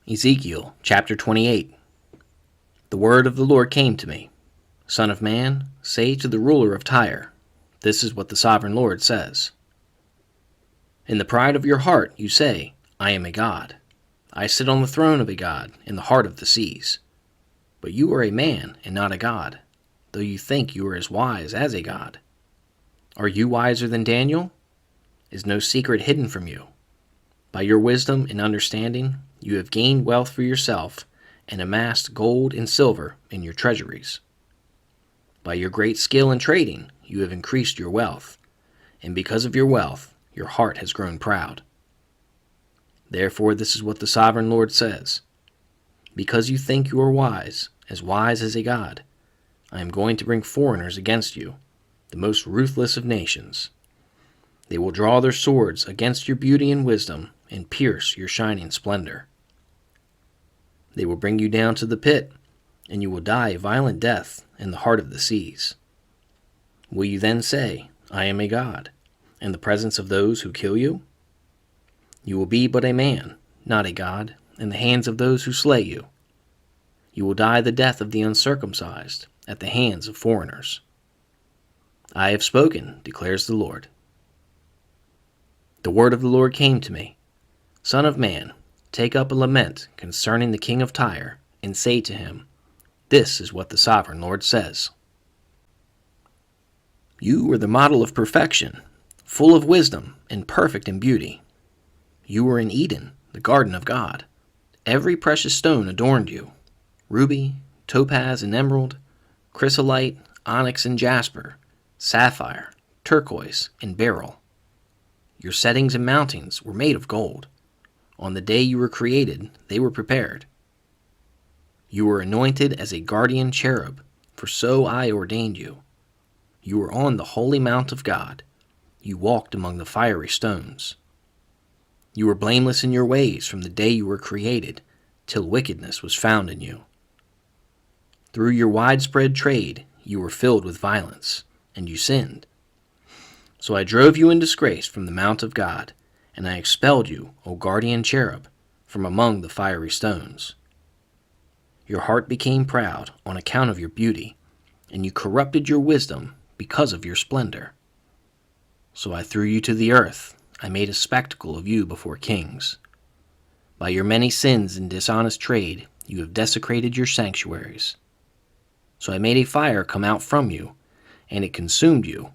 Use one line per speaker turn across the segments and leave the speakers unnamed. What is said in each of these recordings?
Ezekiel Chapter 28. The word of the Lord came to me. Son of man, say to the ruler of Tyre, this is what the sovereign Lord says. In the pride of your heart you say, I am a god. I sit on the throne of a god in the heart of the seas. But you are a man and not a god, though you think you are as wise as a god. Are you wiser than Daniel? Is no secret hidden from you? By your wisdom and understanding, you have gained wealth for yourself and amassed gold and silver in your treasuries. By your great skill in trading, you have increased your wealth, and because of your wealth, your heart has grown proud. Therefore, this is what the sovereign Lord says. Because you think you are wise as a god, I am going to bring foreigners against you, the most ruthless of nations. They will draw their swords against your beauty and wisdom and pierce your shining splendor. They will bring you down to the pit, and you will die a violent death in the heart of the seas. Will you then say, I am a god, in the presence of those who kill you? You will be but a man, not a god, in the hands of those who slay you. You will die the death of the uncircumcised at the hands of foreigners. I have spoken, declares the Lord. The word of the Lord came to me. Son of man, take up a lament concerning the king of Tyre, and say to him, this is what the sovereign Lord says. You were the model of perfection, full of wisdom and perfect in beauty. You were in Eden, the garden of God. Every precious stone adorned you, ruby, topaz and emerald, chrysolite, onyx and jasper, sapphire, turquoise and beryl. Your settings and mountings were made of gold. On the day you were created, they were prepared. You were anointed as a guardian cherub, for so I ordained you. You were on the holy mount of God. You walked among the fiery stones. You were blameless in your ways from the day you were created, till wickedness was found in you. Through your widespread trade, you were filled with violence, and you sinned. So I drove you in disgrace from the mount of God, and I expelled you, O guardian cherub, from among the fiery stones. Your heart became proud on account of your beauty, and you corrupted your wisdom because of your splendor. So I threw you to the earth. I made a spectacle of you before kings. By your many sins and dishonest trade, you have desecrated your sanctuaries. So I made a fire come out from you, and it consumed you,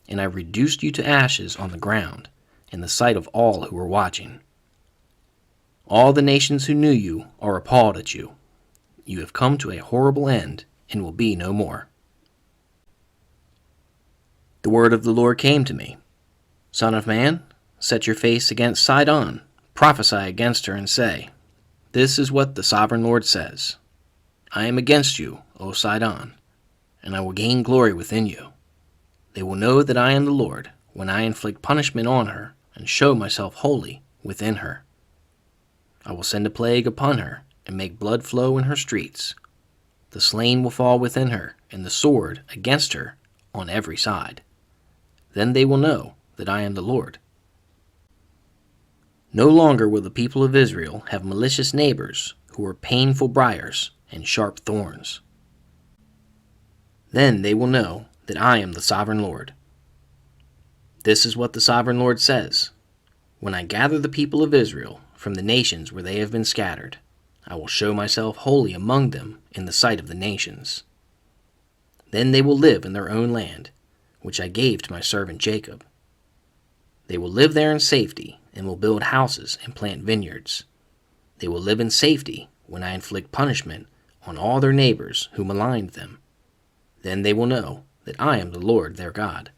and I reduced you to ashes on the ground, in the sight of all who were watching. All the nations who knew you are appalled at you. You have come to a horrible end, and will be no more. The word of the Lord came to me. Son of man, set your face against Sidon, prophesy against her, and say, this is what the sovereign Lord says. I am against you, O Sidon, and I will gain glory within you. They will know that I am the Lord when I inflict punishment on her and show myself holy within her. I will send a plague upon her and make blood flow in her streets. The slain will fall within her, and the sword against her on every side. Then they will know that I am the Lord. No longer will the people of Israel have malicious neighbors who are painful briars and sharp thorns. Then they will know that I am the sovereign Lord. This is what the sovereign Lord says. When I gather the people of Israel from the nations where they have been scattered, I will show myself holy among them in the sight of the nations. Then they will live in their own land, which I gave to my servant Jacob. They will live there in safety and will build houses and plant vineyards. They will live in safety when I inflict punishment on all their neighbors who maligned them. Then they will know that I am the Lord their God.